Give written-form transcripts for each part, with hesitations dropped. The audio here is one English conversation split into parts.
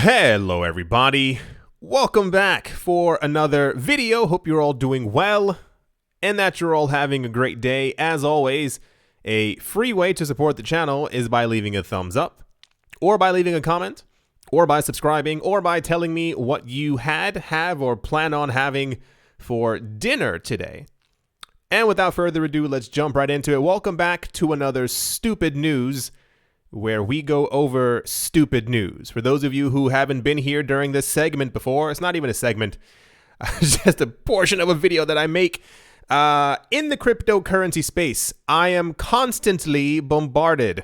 Hello everybody, welcome back for another video. Hope you're all doing well and that you're all having a great day. As always, a free way to support the channel is by leaving a thumbs up, or by leaving a comment, or by subscribing, or by telling me what you have, or plan on having for dinner today. And without further ado, let's jump right into it. Welcome back to another Stupid News, where we go over stupid news. For those of you who haven't been here during this segment before, it's not even a segment, it's just a portion of a video that I make. In the cryptocurrency space, I am constantly bombarded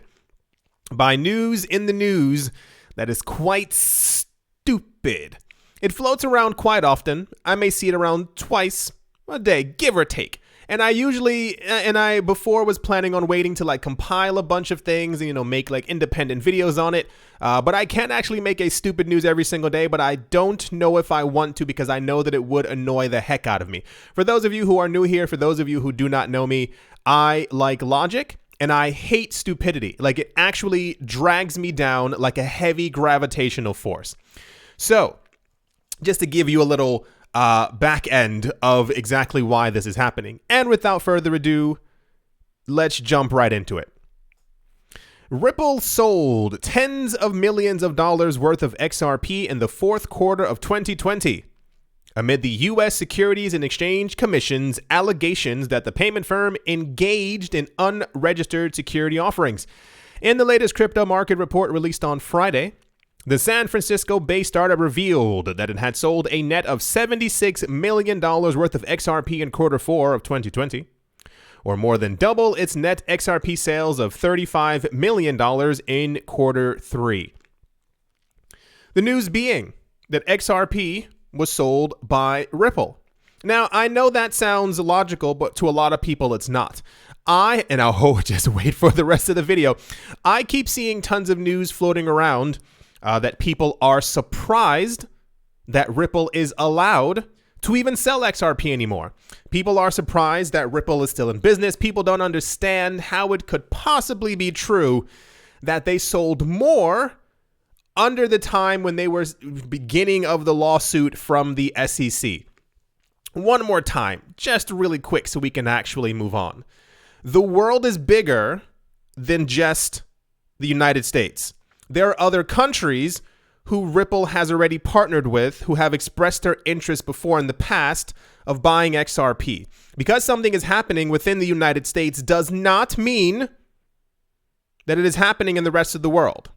by news in the news that is quite stupid. It floats around quite often. I may see it around twice a day, give or take. And I before was planning on waiting to like compile a bunch of things and, make like independent videos on it. But I can't actually make a stupid news every single day, but I don't know if I want to, because I know that it would annoy the heck out of me. For those of you who are new here, for those of you who do not know me, I like logic and I hate stupidity. Like, it actually drags me down like a heavy gravitational force. So just to give you a little back end of exactly why this is happening. And without further ado, let's jump right into it. Ripple sold tens of millions of dollars worth of XRP in the fourth quarter of 2020, amid the U.S. Securities and Exchange Commission's allegations that the payment firm engaged in unregistered security offerings. In the latest crypto market report released on Friday, the San Francisco-based startup revealed that it had sold a net of $76 million worth of XRP in quarter four of 2020, or more than double its net XRP sales of $35 million in quarter three. The news being that XRP was sold by Ripple. Now, I know that sounds logical, but to a lot of people it's not. Just wait for the rest of the video. I keep seeing tons of news floating around that people are surprised that Ripple is allowed to even sell XRP anymore. People are surprised that Ripple is still in business. People don't understand how it could possibly be true that they sold more under the time when they were beginning of the lawsuit from the SEC. One more time, just really quick so we can actually move on. The world is bigger than just the United States. There are other countries who Ripple has already partnered with, who have expressed their interest before in the past of buying XRP. Because something is happening within the United States does not mean that it is happening in the rest of the world.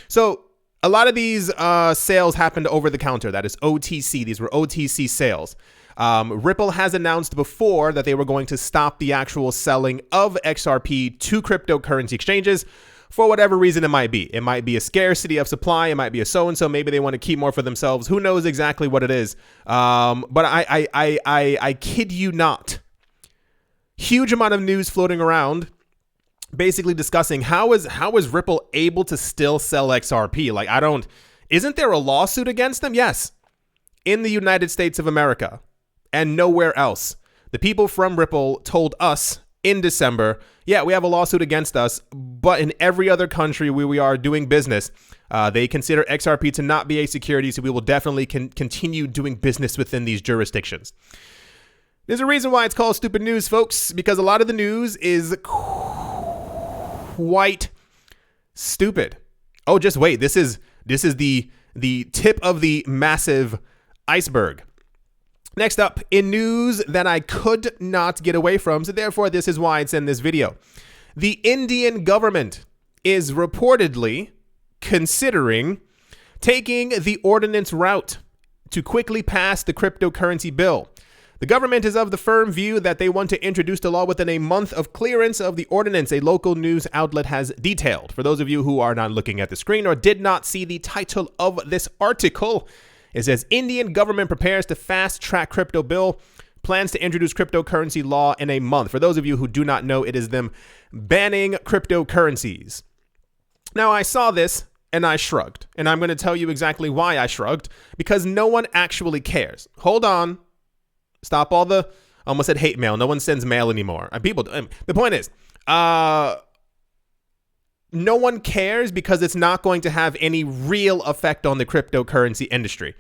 So a lot of these sales happened over the counter. That is OTC. These were OTC sales. Ripple has announced before that they were going to stop the actual selling of XRP to cryptocurrency exchanges. For whatever reason it might be. It might be a scarcity of supply. It might be a so-and-so. Maybe they want to keep more for themselves. Who knows exactly what it is? But I kid you not. Huge amount of news floating around, basically discussing how is Ripple able to still sell XRP? Like, isn't there a lawsuit against them? Yes. In the United States of America and nowhere else. The people from Ripple told us in December, yeah, we have a lawsuit against us, but in every other country where we are doing business, they consider XRP to not be a security, so we will definitely continue doing business within these jurisdictions. There's a reason why it's called stupid news, folks, because a lot of the news is quite stupid. Oh, just wait. This is the tip of the massive iceberg. Next up, in news that I could not get away from, so therefore this is why it's in this video. The Indian government is reportedly considering taking the ordinance route to quickly pass the cryptocurrency bill. The government is of the firm view that they want to introduce the law within a month of clearance of the ordinance, a local news outlet has detailed. For those of you who are not looking at the screen or did not see the title of this article, it says, Indian government prepares to fast-track crypto bill, plans to introduce cryptocurrency law in a month. For those of you who do not know, it is them banning cryptocurrencies. Now, I saw this and I shrugged, and I'm going to tell you exactly why I shrugged, because no one actually cares. Hold on. Stop all the, I almost said hate mail. No one sends mail anymore. The point is, no one cares because it's not going to have any real effect on the cryptocurrency industry.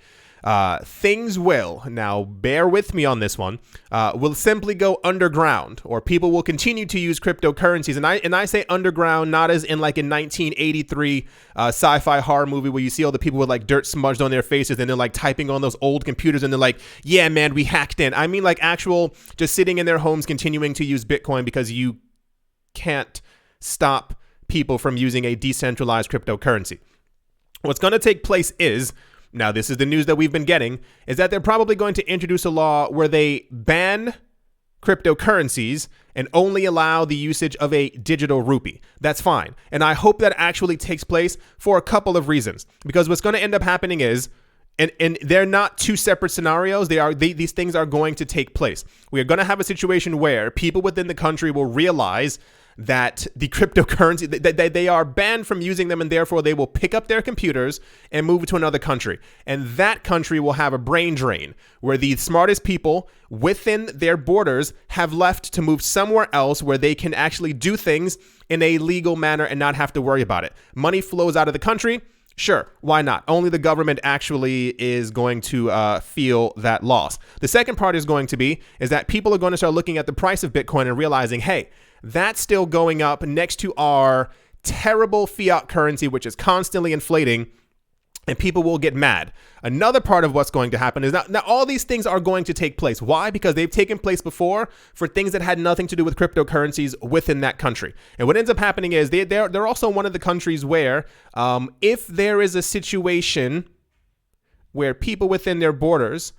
Things will, now bear with me on this one, will simply go underground, or people will continue to use cryptocurrencies. And I say underground, not as in like a 1983 sci-fi horror movie where you see all the people with like dirt smudged on their faces and they're like typing on those old computers and they're like, yeah, man, we hacked in. I mean like actual just sitting in their homes continuing to use Bitcoin because you can't stop people from using a decentralized cryptocurrency. What's going to take place is, now this is the news that we've been getting, is that they're probably going to introduce a law where they ban cryptocurrencies and only allow the usage of a digital rupee. That's fine. And I hope that actually takes place for a couple of reasons. Because what's going to end up happening is, and they're not two separate scenarios. These things are going to take place. We are going to have a situation where people within the country will realize that the cryptocurrency, that they are banned from using them, and therefore they will pick up their computers and move to another country. And that country will have a brain drain where the smartest people within their borders have left to move somewhere else where they can actually do things in a legal manner and not have to worry about it. Money flows out of the country. Sure, why not? Only the government actually is going to feel that loss. The second part is that people are going to start looking at the price of Bitcoin and realizing, hey, that's still going up next to our terrible fiat currency, which is constantly inflating, and people will get mad. Another part of what's going to happen is now all these things are going to take place. Why? Because they've taken place before for things that had nothing to do with cryptocurrencies within that country. And what ends up happening is they're also one of the countries where if there is a situation where people within their borders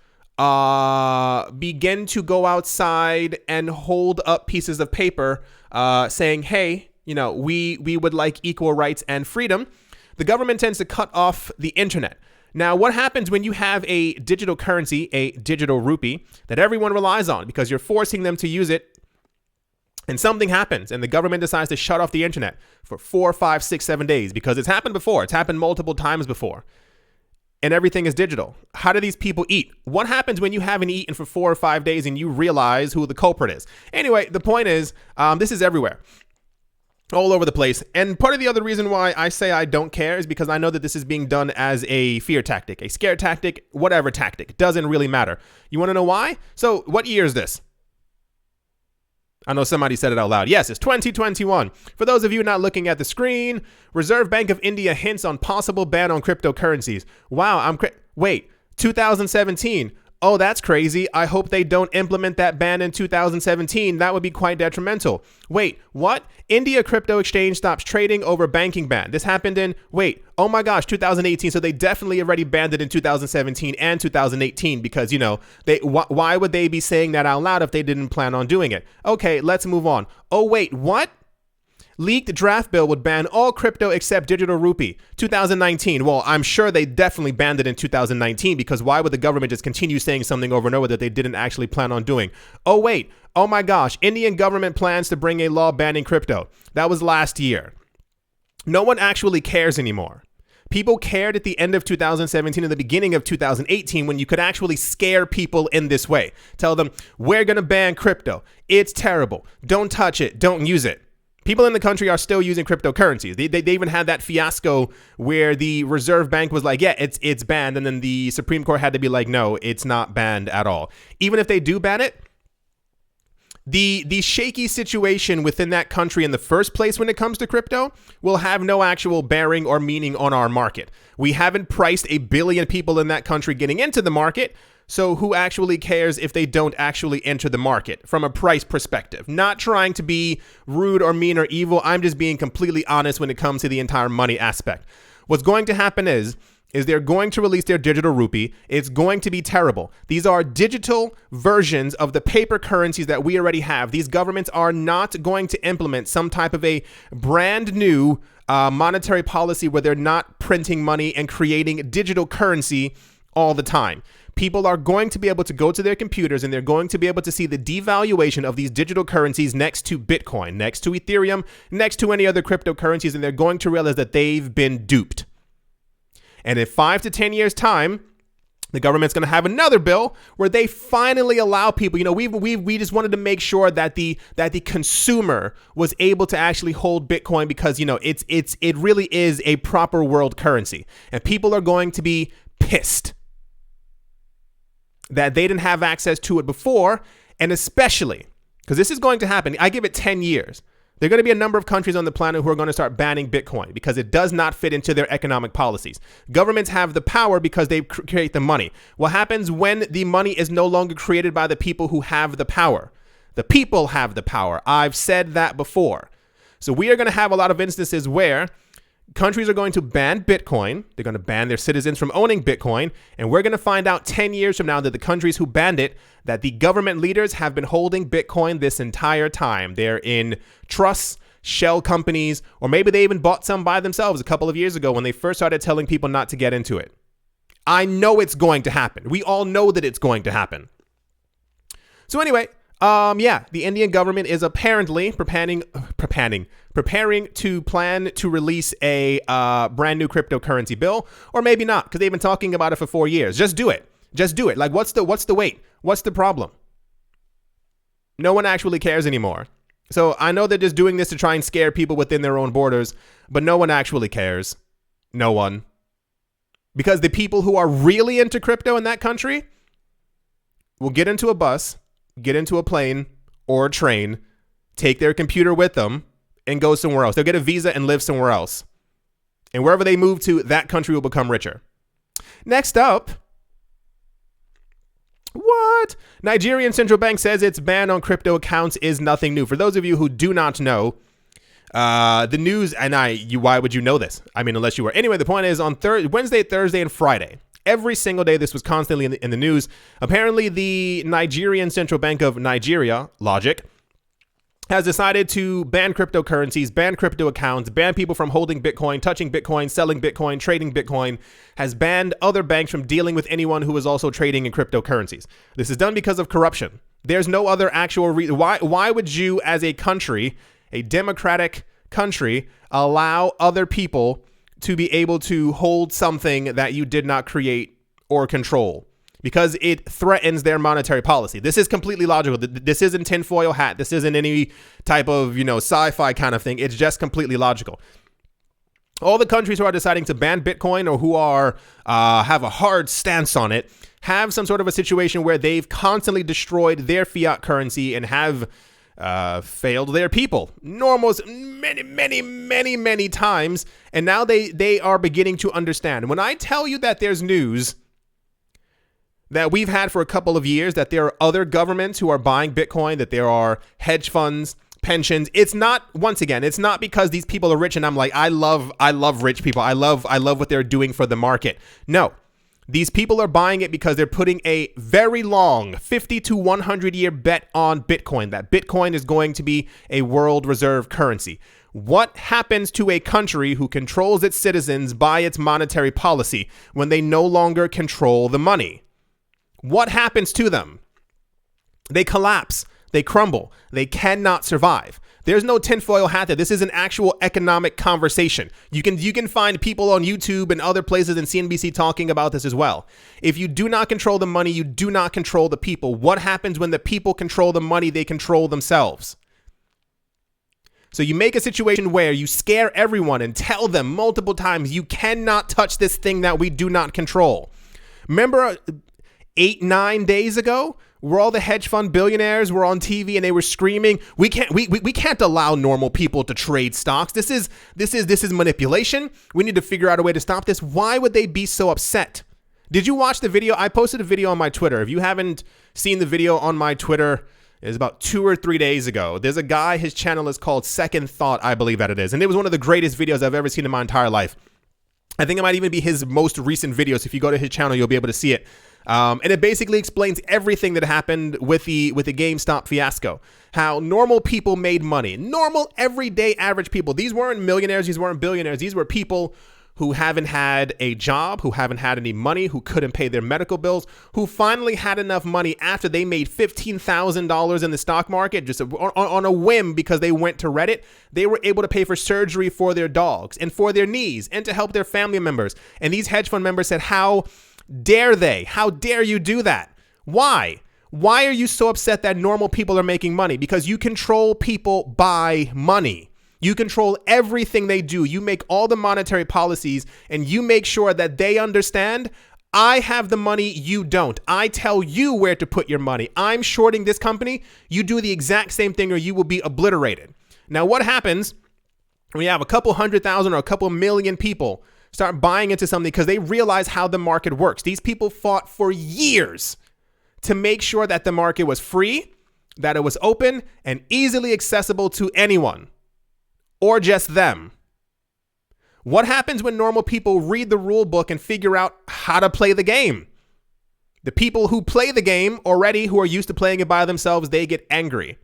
begin to go outside and hold up pieces of paper saying, hey, we would like equal rights and freedom, the government tends to cut off the internet. Now, what happens when you have a digital currency, a digital rupee, that everyone relies on because you're forcing them to use it, and something happens and the government decides to shut off the internet for 4, 5, 6, 7 days because it's happened before. It's happened multiple times before. And everything is digital. How do these people eat? What happens when you haven't eaten for 4 or 5 days and you realize who the culprit is? Anyway, the point is, this is everywhere, all over the place. And part of the other reason why I say I don't care is because I know that this is being done as a fear tactic, a scare tactic, whatever tactic. It doesn't really matter. You want to know why? So what year is this? I know somebody said it out loud. Yes, it's 2021. For those of you not looking at the screen, Reserve Bank of India hints on possible ban on cryptocurrencies. Wow, wait, 2017. Oh, that's crazy. I hope they don't implement that ban in 2017. That would be quite detrimental. Wait, what? India crypto exchange stops trading over banking ban. This happened in, oh my gosh, 2018. So they definitely already banned it in 2017 and 2018 because, why would they be saying that out loud if they didn't plan on doing it? Okay, let's move on. Oh, wait, what? Leaked draft bill would ban all crypto except digital rupee. 2019. Well, I'm sure they definitely banned it in 2019 because why would the government just continue saying something over and over that they didn't actually plan on doing? Oh, wait. Oh my gosh. Indian government plans to bring a law banning crypto. That was last year. No one actually cares anymore. People cared at the end of 2017 and the beginning of 2018 when you could actually scare people in this way. Tell them, we're going to ban crypto. It's terrible. Don't touch it. Don't use it. People in the country are still using cryptocurrencies. They even had that fiasco where the Reserve Bank was like, yeah, it's banned. And then the Supreme Court had to be like, no, it's not banned at all. Even if they do ban it, the shaky situation within that country in the first place when it comes to crypto will have no actual bearing or meaning on our market. We haven't priced 1 billion people in that country getting into the market. So who actually cares if they don't actually enter the market from a price perspective? Not trying to be rude or mean or evil. I'm just being completely honest when it comes to the entire money aspect. What's going to happen is they're going to release their digital rupee. It's going to be terrible. These are digital versions of the paper currencies that we already have. These governments are not going to implement some type of a brand new monetary policy where they're not printing money and creating digital currency all the time. People are going to be able to go to their computers and they're going to be able to see the devaluation of these digital currencies next to Bitcoin, next to Ethereum, next to any other cryptocurrencies, and they're going to realize that they've been duped. And in 5 to 10 years' time, The government's going to have another bill where they finally allow people, we just wanted to make sure that the consumer was able to actually hold Bitcoin because, it really is a proper world currency, and people are going to be pissed that they didn't have access to it before. And especially because this is going to happen. I give it 10 years. There are going to be a number of countries on the planet who are going to start banning Bitcoin because it does not fit into their economic policies. Governments have the power because they create the money. What happens when the money is no longer created by the people who have the power? The people have the power. I've said that before. So we are going to have a lot of instances where countries are going to ban Bitcoin. They're going to ban their citizens from owning Bitcoin. And we're going to find out 10 years from now that the countries who banned it, that the government leaders have been holding Bitcoin this entire time. They're in trusts, shell companies, or maybe they even bought some by themselves a couple of years ago when they first started telling people not to get into it. I know it's going to happen. We all know that it's going to happen. So anyway, the Indian government is apparently preparing to plan to release a brand new cryptocurrency bill, or maybe not, because they've been talking about it for 4 years. Just do it. Just do it. Like, what's the wait? What's the problem? No one actually cares anymore. So I know they're just doing this to try and scare people within their own borders, but no one actually cares. No one. Because the people who are really into crypto in that country will get into a bus, get into a plane or a train, take their computer with them, and go somewhere else. They'll get a visa and live somewhere else. And wherever they move to, that country will become richer. Next up, what? Nigerian central bank says its ban on crypto accounts is nothing new. For those of you who do not know, the news, and why would you know this? I mean, unless you were. Anyway, the point is on Wednesday, Thursday, and Friday, every single day, this was constantly in the news. Apparently, the Nigerian Central Bank of Nigeria, Logic, has decided to ban cryptocurrencies, ban crypto accounts, ban people from holding Bitcoin, touching Bitcoin, selling Bitcoin, trading Bitcoin, has banned other banks from dealing with anyone who is also trading in cryptocurrencies. This is done because of corruption. There's no other actual reason. Why would you, as a country, a democratic country, allow other people to be able to hold something that you did not create or control? Because it threatens their monetary policy. This is completely logical. This isn't tinfoil hat. This isn't any type of, sci-fi kind of thing. It's just completely logical. All the countries who are deciding to ban Bitcoin or who are have a hard stance on it have some sort of a situation where they've constantly destroyed their fiat currency and have failed their people many times. And now they are beginning to understand. When I tell you that there's news that we've had for a couple of years, that there are other governments who are buying Bitcoin, that there are hedge funds, pensions. It's not, once again, it's not because these people are rich and I'm like, I love rich people. I love what they're doing for the market. No, these people are buying it because they're putting a very long 50 to 100 year bet on Bitcoin, that Bitcoin is going to be a world reserve currency. What happens to a country who controls its citizens by its monetary policy when they no longer control the money? What happens to them? They collapse. They crumble. They cannot survive. There's no tinfoil hat there. This is an actual economic conversation. You can find people on YouTube and other places and CNBC talking about this as well. If you do not control the money, you do not control the people. What happens when the people control the money? They control themselves. So you make a situation where you scare everyone and tell them multiple times, you cannot touch this thing that we do not control. Remember 8-9 days ago, where all the hedge fund billionaires were on TV and they were screaming, we can't allow normal people to trade stocks. This is manipulation. We need to figure out a way to stop this. Why would they be so upset? Did you watch the video? I posted a video on my Twitter. If you haven't seen the video on my Twitter, it was about 2 or 3 days ago. There's a guy, his channel is called Second Thought, I believe that it is. And it was one of the greatest videos I've ever seen in my entire life. I think it might even be his most recent videos. If you go to his channel, you'll be able to see it. And it basically explains everything that happened with the GameStop fiasco, how normal people made money, normal, everyday, average people. These weren't millionaires. These weren't billionaires. These were people who haven't had a job, who haven't had any money, who couldn't pay their medical bills, who finally had enough money after they made $15,000 in the stock market just on a whim because they went to Reddit. They were able to pay for surgery for their dogs and for their knees and to help their family members. And these hedge fund members said, how dare they? How dare you do that? Why? Why are you so upset that normal people are making money? Because you control people by money. You control everything they do. You make all the monetary policies and you make sure that they understand I have the money, you don't. I tell you where to put your money. I'm shorting this company. You do the exact same thing or you will be obliterated. Now, what happens when you have a couple 100,000 or a couple million people start buying into something because they realize how the market works? These people fought for years to make sure that the market was free, that it was open and easily accessible to anyone or just them. What happens when normal people read the rule book and figure out how to play the game? The people who play the game already, who are used to playing it by themselves, they get angry.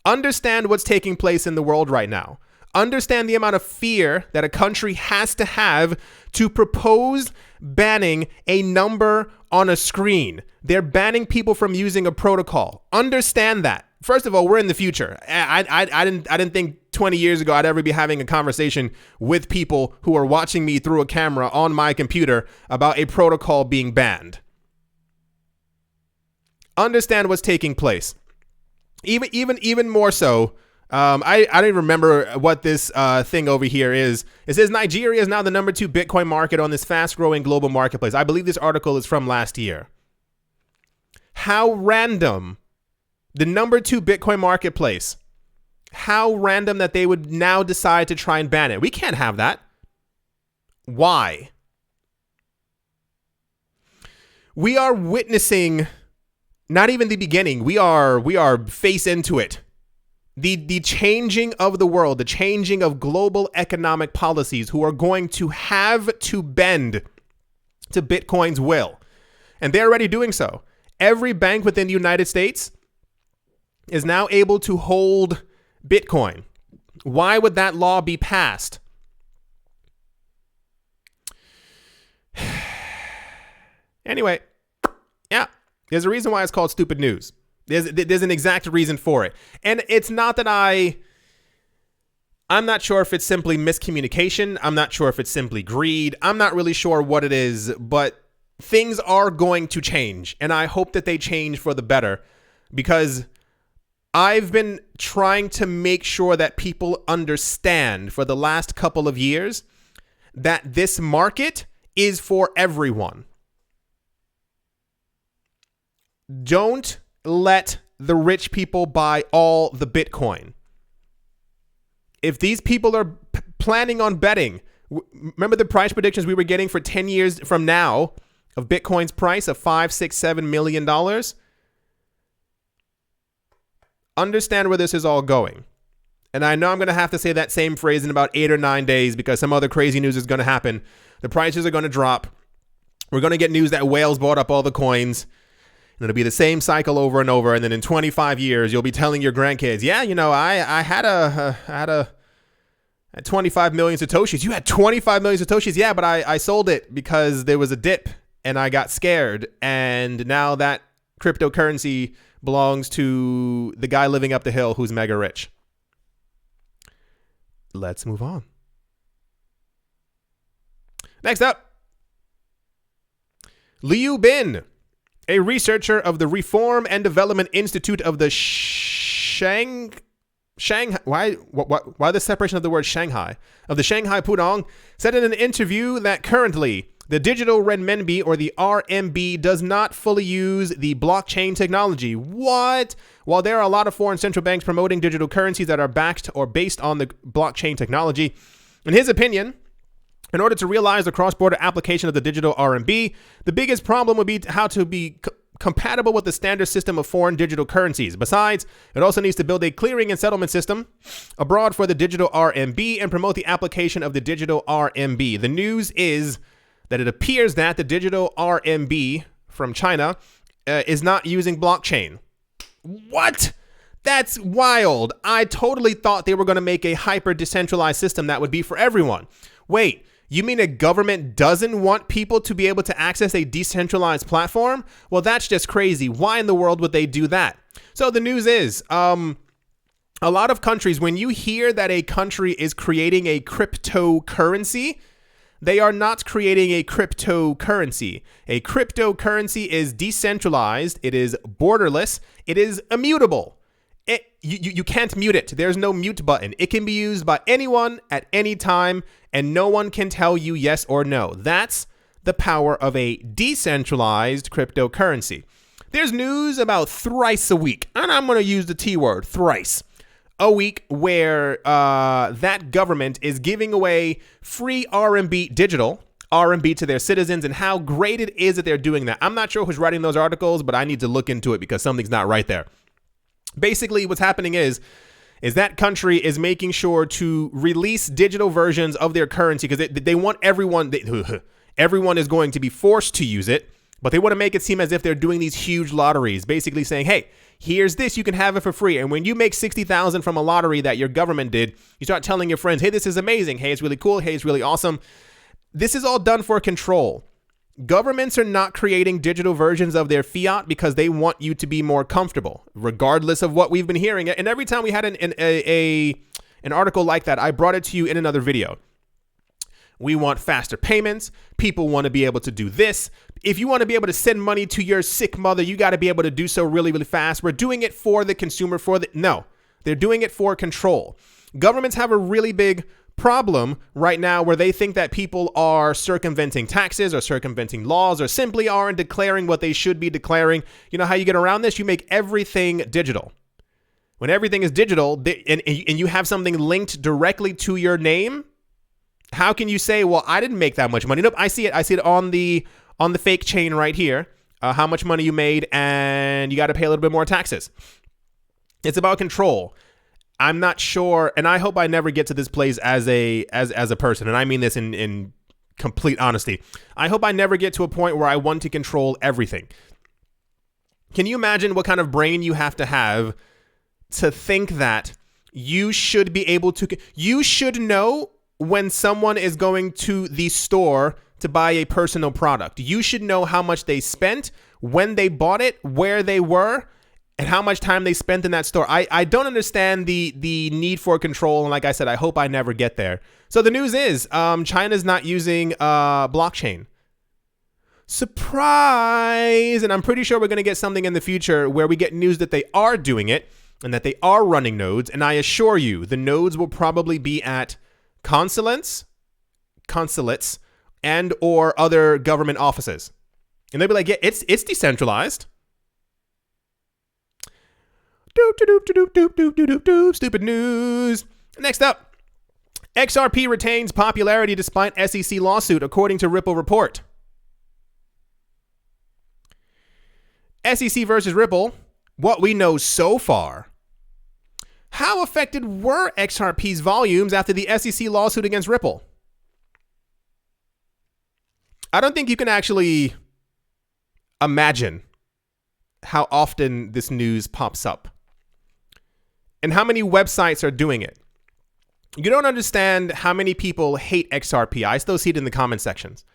Understand what's taking place in the world right now. Understand the amount of fear that a country has to have to propose banning a number on a screen. They're banning people from using a protocol. Understand that. First of all, we're in the future. I didn't think 20 years ago I'd ever be having a conversation with people who are watching me through a camera on my computer about a protocol being banned. Understand what's taking place. Even more so, I don't even remember what this thing over here is. It says Nigeria is now the number 2 Bitcoin market on this fast-growing global marketplace. I believe this article is from last year. How random. The number 2 Bitcoin marketplace. How random that they would now decide to try and ban it. We can't have that. Why? We are witnessing not even the beginning. We are face into it. The changing of the world, the changing of global economic policies who are going to have to bend to Bitcoin's will. And they're already doing so. Every bank within the United States is now able to hold Bitcoin. Why would that law be passed? Anyway, yeah, there's a reason why it's called stupid news. There's an exact reason for it. And it's not that I'm not sure if it's simply miscommunication. I'm not sure if it's simply greed. I'm not really sure what it is, but things are going to change. And I hope that they change for the better, because I've been trying to make sure that people understand for the last couple of years that this market is for everyone. Don't let the rich people buy all the Bitcoin. If these people are planning on betting, remember the price predictions we were getting for 10 years from now of Bitcoin's price of $5, $6, $7 million? Understand where this is all going. And I know I'm going to have to say that same phrase in about 8 or 9 days because some other crazy news is going to happen. The prices are going to drop. We're going to get news that whales bought up all the coins. And it'll be the same cycle over and over. And then in 25 years, you'll be telling your grandkids, yeah, you know, I had 25 million Satoshis. You had 25 million Satoshis? Yeah, but I sold it because there was a dip and I got scared. And now that cryptocurrency belongs to the guy living up the hill who's mega rich. Let's move on. Next up, Liu Bin, a researcher of the Reform and Development Institute of the Shanghai, why the separation of the word Shanghai? Of the Shanghai Pudong, said in an interview that currently the digital renminbi, or the RMB, does not fully use the blockchain technology. What? While there are a lot of foreign central banks promoting digital currencies that are backed or based on the blockchain technology, in his opinion, in order to realize the cross-border application of the digital RMB, the biggest problem would be how to be compatible with the standard system of foreign digital currencies. Besides, it also needs to build a clearing and settlement system abroad for the digital RMB and promote the application of the digital RMB. The news is that it appears that the digital RMB from China is not using blockchain. What? That's wild. I totally thought they were going to make a hyper decentralized system that would be for everyone. Wait, you mean a government doesn't want people to be able to access a decentralized platform? Well, that's just crazy. Why in the world would they do that? So the news is, a lot of countries, when you hear that a country is creating a cryptocurrency, They are not creating a cryptocurrency. A cryptocurrency is decentralized. It is borderless. It is immutable. You can't mute it. There's no mute button. It can be used by anyone at any time, and no one can tell you yes or no. That's the power of a decentralized cryptocurrency. There's news about thrice a week, and I'm going to use the T word, thrice a week, where that government is giving away free RMB, digital RMB, to their citizens, and how great it is that they're doing that. I'm not sure who's writing those articles, but I need to look into it because something's not right there. Basically, what's happening is that country is making sure to release digital versions of their currency because they want everyone is going to be forced to use it, but they want to make it seem as if they're doing these huge lotteries, basically saying, hey, here's this, you can have it for free. And when you make 60,000 from a lottery that your government did, you start telling your friends, hey, this is amazing. Hey, it's really cool. Hey, it's really awesome. This is all done for control. Governments are not creating digital versions of their fiat because they want you to be more comfortable, regardless of what we've been hearing. And every time we had an article like that, I brought it to you in another video. We want faster payments. People want to be able to do this. If you want to be able to send money to your sick mother, you got to be able to do so really, really fast. We're doing it for the consumer, no, they're doing it for control. Governments have a really big problem right now where they think that people are circumventing taxes or circumventing laws or simply aren't declaring what they should be declaring. You know how you get around this? You make everything digital. When everything is digital and you have something linked directly to your name, how can you say, well, I didn't make that much money? Nope, I see it on the fake chain right here, how much money you made, and you got to pay a little bit more taxes. It's about control. I'm not sure, and I hope I never get to this place as a person, and I mean this in complete honesty. I hope I never get to a point where I want to control everything. Can you imagine what kind of brain you have to think that you should be able to, you should know when someone is going to the store to buy a personal product. You should know how much they spent, when they bought it, where they were, and how much time they spent in that store. I don't understand the need for control. And like I said, I hope I never get there. So the news is China's not using blockchain. Surprise! And I'm pretty sure we're going to get something in the future where we get news that they are doing it and that they are running nodes. And I assure you, the nodes will probably be at consulates, and or other government offices. And they'll be like, yeah, it's decentralized. Stupid news. Next up, XRP retains popularity despite SEC lawsuit, according to Ripple report. SEC versus Ripple, what we know so far. How affected were XRP's volumes after the SEC lawsuit against Ripple? I don't think you can actually imagine how often this news pops up and how many websites are doing it. You don't understand how many people hate XRP. I still see it in the comment sections.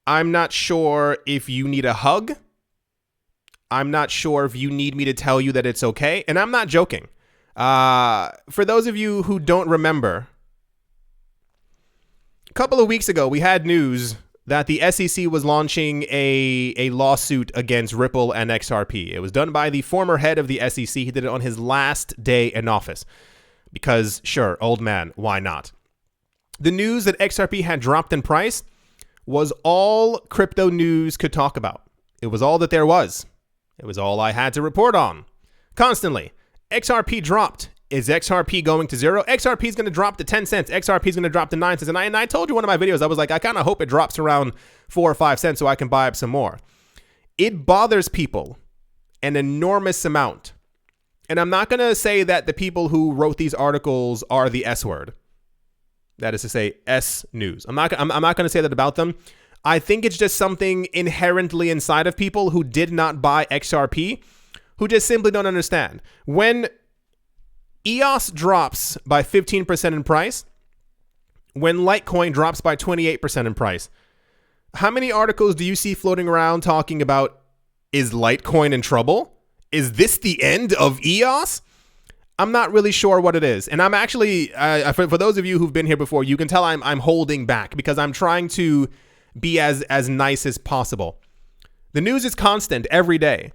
I'm not sure if you need a hug. I'm not sure if you need me to tell you that it's okay. And I'm not joking. For those of you who don't remember, a couple of weeks ago, we had news that the SEC was launching a lawsuit against Ripple and XRP. It was done by the former head of the SEC. He did it on his last day in office because, sure, old man, why not? The news that XRP had dropped in price was all crypto news could talk about. It was all that there was. It was all I had to report on constantly. XRP dropped. Is XRP going to zero? XRP is going to drop to 10 cents. XRP is going to drop to 9 cents. And I told you in one of my videos, I was like, I kind of hope it drops around 4 or 5 cents so I can buy up some more. It bothers people an enormous amount. And I'm not going to say that the people who wrote these articles are the S word. That is to say, S news. I'm not going to say that about them. I think it's just something inherently inside of people who did not buy XRP, who just simply don't understand. When EOS drops by 15% in price, when Litecoin drops by 28% in price, how many articles do you see floating around talking about, is Litecoin in trouble? Is this the end of EOS? I'm not really sure what it is. And I'm actually, for those of you who've been here before, you can tell I'm holding back because I'm trying to be as nice as possible. The news is constant every day.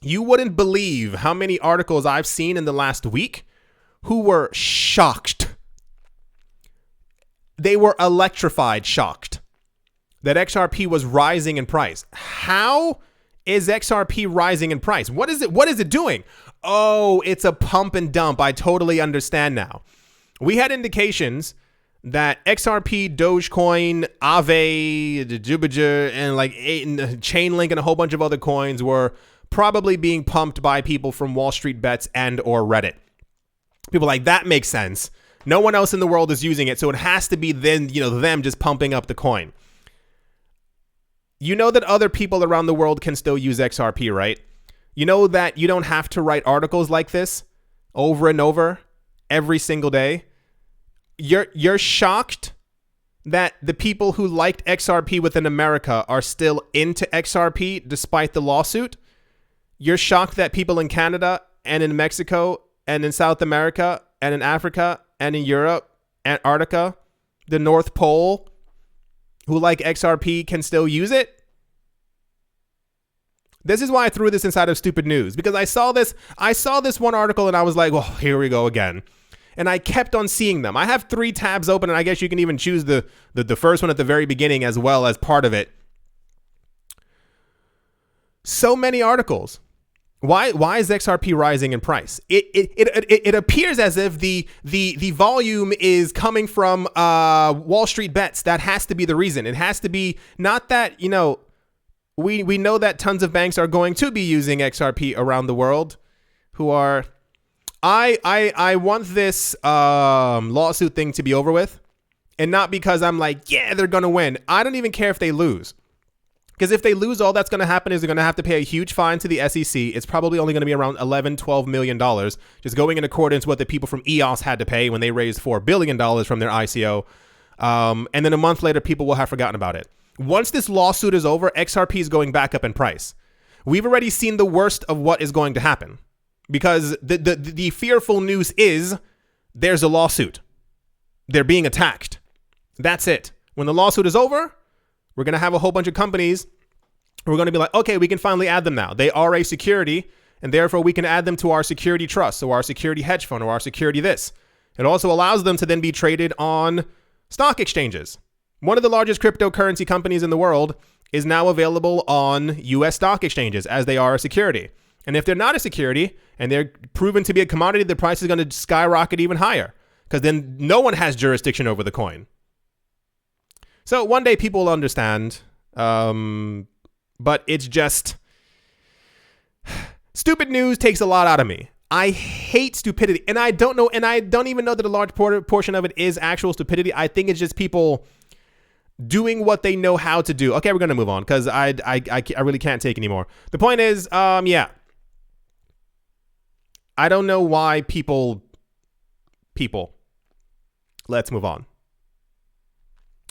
You wouldn't believe how many articles I've seen in the last week who were shocked. They were electrified, shocked that XRP was rising in price. How is XRP rising in price? What is it? What is it doing? Oh, it's a pump and dump. I totally understand now. We had indications that XRP, Dogecoin, Aave, Jupiter, and like Chainlink and a whole bunch of other coins were probably being pumped by people from Wall Street Bets and or Reddit. People like, that makes sense. No one else in the world is using it, so it has to be then, them just pumping up the coin. You know that other people around the world can still use XRP, right? You know that you don't have to write articles like this over and over every single day. You're shocked that the people who liked XRP within America are still into XRP despite the lawsuit. You're shocked that people in Canada and in Mexico and in South America and in Africa and in Europe, Antarctica, the North Pole, who like XRP can still use it. This is why I threw this inside of stupid news, because I saw this one article and I was like, well, here we go again. And I kept on seeing them. I have 3 tabs open, and I guess you can even choose the first one at the very beginning as well as part of it. So many articles. Why is XRP rising in price? It appears as if the volume is coming from Wall Street Bets. That has to be the reason. It has to be not that, we know that tons of banks are going to be using XRP around the world who are... I want this lawsuit thing to be over with, and not because I'm like, yeah, they're going to win. I don't even care if they lose. Because if they lose, all that's going to happen is they're going to have to pay a huge fine to the SEC. It's probably only going to be around $11-12 million, just going in accordance with what the people from EOS had to pay when they raised $4 billion from their ICO. And then a month later, people will have forgotten about it. Once this lawsuit is over, XRP is going back up in price. We've already seen the worst of what is going to happen, because the fearful news is there's a lawsuit. They're being attacked. That's it. When the lawsuit is over, we're going to have a whole bunch of companies. We're going to be like, okay, we can finally add them now. They are a security, and therefore we can add them to our security trust, or our security hedge fund, or our security this. It also allows them to then be traded on stock exchanges. One of the largest cryptocurrency companies in the world is now available on US stock exchanges as they are a security. And if they're not a security and they're proven to be a commodity, the price is going to skyrocket even higher, because then no one has jurisdiction over the coin. So one day people will understand, but it's just... Stupid news takes a lot out of me. I hate stupidity, and I don't even know that a large portion of it is actual stupidity. I think it's just people doing what they know how to do. Okay, we're going to move on, because I really can't take anymore. The point is, yeah. I don't know why people. Let's move on.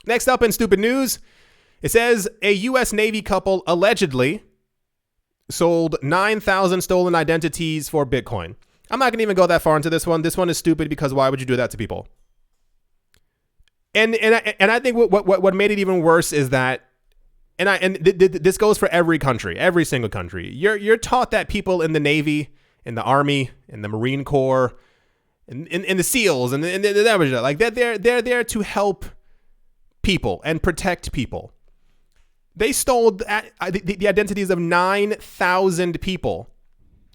Next up in stupid news, it says a U.S. Navy couple allegedly sold 9,000 stolen identities for Bitcoin. I'm not going to even go that far into this one. This one is stupid, because why would you do that to people? And I think what made it even worse is that, this goes for every country, every single country. You're taught that people in the Navy, in the Army, in the Marine Corps, in the SEALs, and like they're there to help people and protect people. They stole the identities of 9,000 people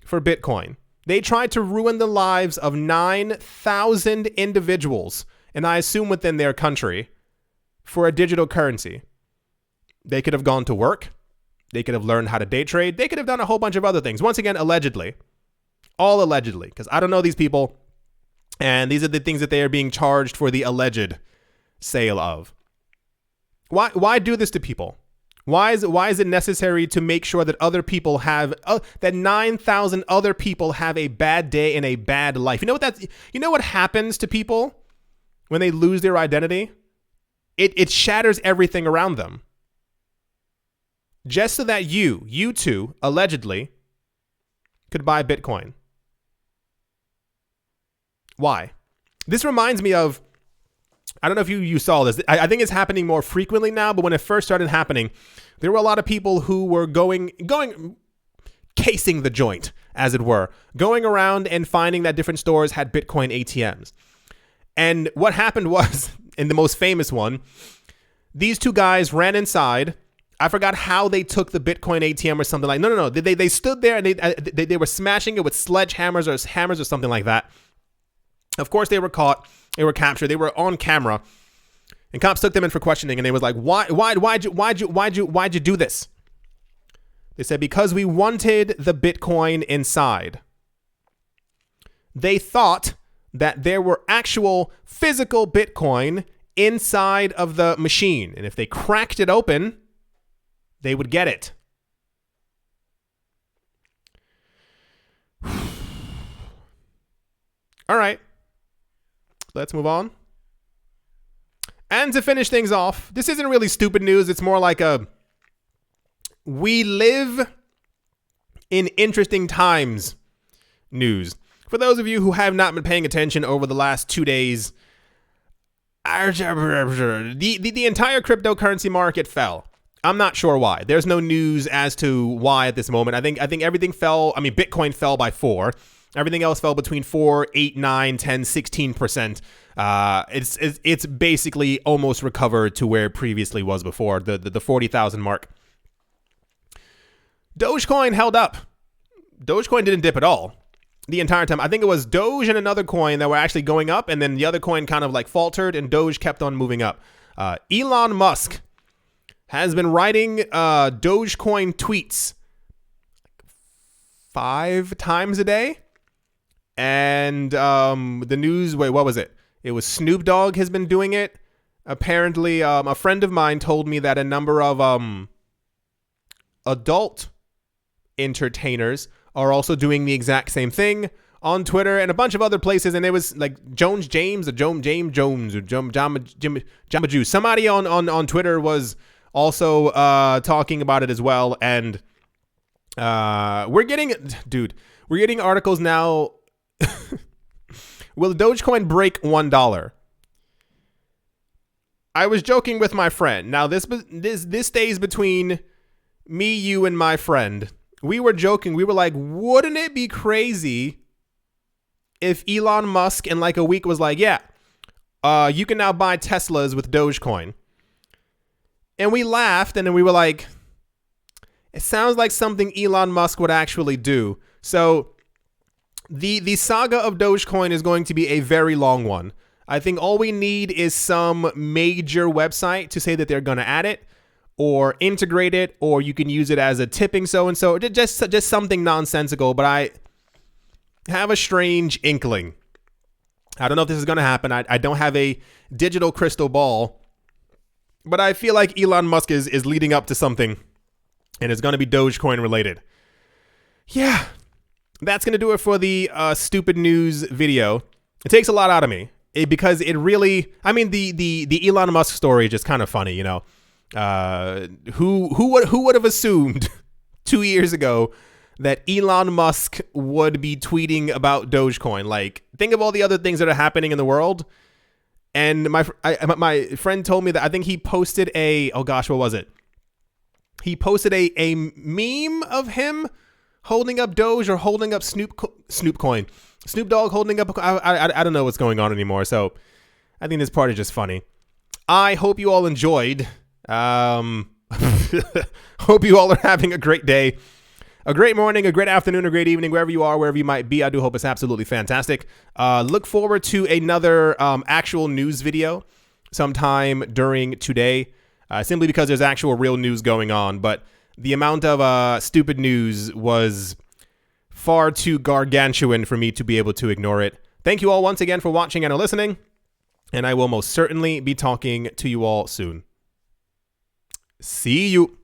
for Bitcoin. They tried to ruin the lives of 9,000 individuals, and I assume within their country, for a digital currency. They could have gone to work. They could have learned how to day trade. They could have done a whole bunch of other things. Once again, allegedly. All allegedly, because I don't know these people, and these are the things that they are being charged for the alleged sale of. Why do this to people? Why is it necessary to make sure that other people have that 9,000 other people have a bad day and a bad life? You know what happens to people when they lose their identity? It shatters everything around them. Just so that you too, allegedly, could buy Bitcoin. Why? This reminds me of, I don't know if you saw this. I think it's happening more frequently now, but when it first started happening, there were a lot of people who were casing the joint, as it were, going around and finding that different stores had Bitcoin ATMs. And what happened was, in the most famous one, these two guys ran inside. I forgot how they took the Bitcoin ATM or something like. No. They stood there and they were smashing it with sledgehammers or hammers or something like that. Of course, they were caught. They were captured. They were on camera, and cops took them in for questioning. And they was like, why'd you do this? They said, because we wanted the Bitcoin inside. They thought that there were actual physical Bitcoin inside of the machine. And if they cracked it open, they would get it. All right. Let's move on. And to finish things off, this isn't really stupid news. It's more like we live in interesting times news. For those of you who have not been paying attention over the last 2 days, the entire cryptocurrency market fell. I'm not sure why. There's no news as to why at this moment. I think everything fell. I mean, Bitcoin fell by 4. Everything else fell between 4, 8, 9, 10, 16%. It's basically almost recovered to where it previously was before, the 40,000 mark. Dogecoin held up. Dogecoin didn't dip at all the entire time. I think it was Doge and another coin that were actually going up, and then the other coin kind of like faltered, and Doge kept on moving up. Elon Musk has been writing Dogecoin tweets 5 times a day. And the news, what was it? It was Snoop Dogg has been doing it. Apparently, a friend of mine told me that a number of adult entertainers are also doing the exact same thing on Twitter and a bunch of other places. And it was like Jamba Juice. Somebody on Twitter was also talking about it as well. And we're getting articles now. Will Dogecoin break $1? I was joking with my friend. Now this stays between me, you, and my friend. We were joking. We were like, wouldn't it be crazy if Elon Musk in like a week was like, yeah, you can now buy Teslas with Dogecoin? And we laughed, and then we were like, it sounds like something Elon Musk would actually do. So the saga of Dogecoin is going to be a very long one. I think all we need is some major website to say that they're going to add it or integrate it, or you can use it as a tipping so-and-so, just something nonsensical. But I have a strange inkling. I don't know if this is going to happen. I don't have a digital crystal ball, but I feel like Elon Musk is leading up to something, and it's going to be Dogecoin related. Yeah. That's going to do it for the stupid news video. It takes a lot out of me because it really, I mean, the Elon Musk story is just kind of funny, you know. Who would have assumed 2 years ago that Elon Musk would be tweeting about Dogecoin? Like, think of all the other things that are happening in the world. And my friend told me that I think he posted what was it? He posted a meme of him holding up Doge or holding up Snoop Dogg holding up. I don't know what's going on anymore. So I think this part is just funny. I hope you all enjoyed. Hope you all are having a great day, a great morning, a great afternoon, a great evening, wherever you are, wherever you might be. I do hope it's absolutely fantastic. Look forward to another actual news video sometime during today, simply because there's actual real news going on. But the amount of stupid news was far too gargantuan for me to be able to ignore it. Thank you all once again for watching and listening, and I will most certainly be talking to you all soon. See you.